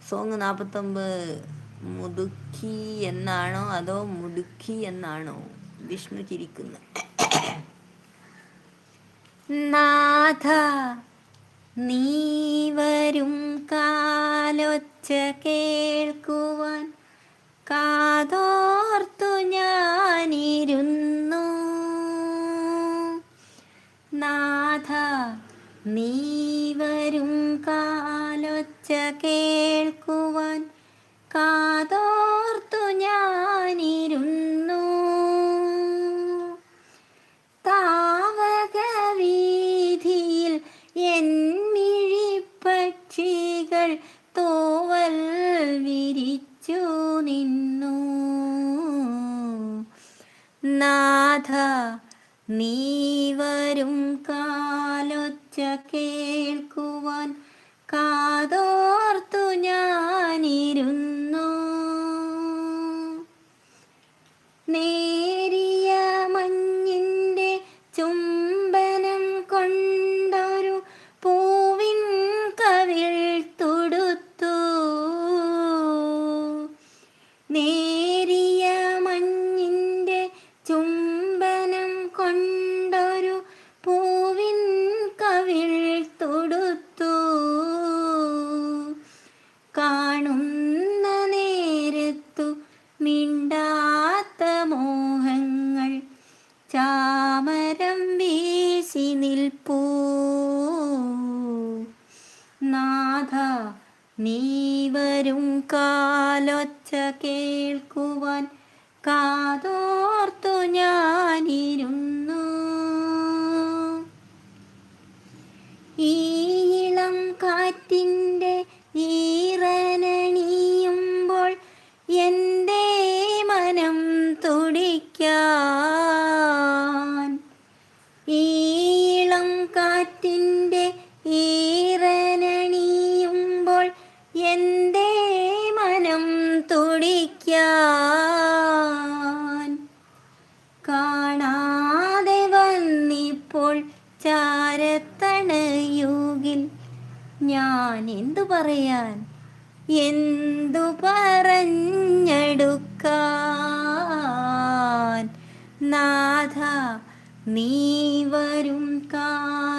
Song 49 മുതുക്കി എന്നാണോ അതോ മുടുക്കി എന്നാണോ? വിഷ്ണു ചിരിക്കുന്നു. നാഥ നീ വരും കാലൊച്ച കേൾക്കുവാൻ കാതോർത്തു ഞാനിരുന്നു. നാഥ നീ വരും കാലൊച്ച കേൾക്കുവാൻ കാതോർത്തു ഞാനിരുന്നു. താവകവീഥിയിൽ എന്നിഴിപ്പക്ഷികൾ തോവൽ വിരിച്ചു നിന്നു. നാഥ നീ വരും കാലൊച്ച കേൾക്കുവാൻ കാതോർത്തു ഞാനിരുന്നു. നേരിയ മഞ്ഞിൻ്റെ ചുംബനം കൊണ്ടൊരു പൂവിൻ കവിൾ തൊടുത്തു. നേരിയ മഞ്ഞിൻ്റെ ചുംബനം കൊണ്ടൊരു പൂവിൻ കവിൾ തൊടുത്തു. കാണുന്ന നേരത്തു മിണ്ടാത്ത മോഹങ്ങൾ ചാമരം വീശി നിൽപ്പൂ. നാഥ നീ വരും കാലൊച്ച കേൾക്കുവാൻ കാതോർത്തു ഞാനിരുന്നു. ഈ ഇളം കാറ്റിൻ്റെ ഈറനണിയുമ്പോൾ എൻ്റെ മനം തുടിക്കാൻ. ഈ ഇളം കാറ്റിൻ്റെ ഈറനണിയുമ്പോൾ എൻ്റെ മനം തുടിക്കാൻ. കാണാതെ വന്നിപ്പോൾ ചാരത്തണയുകിൽ ഞാൻ എന്തു പറയാൻ, എന്തു പറഞ്ഞെടുക്കാൻ. നാഥ നീ വരും കാലം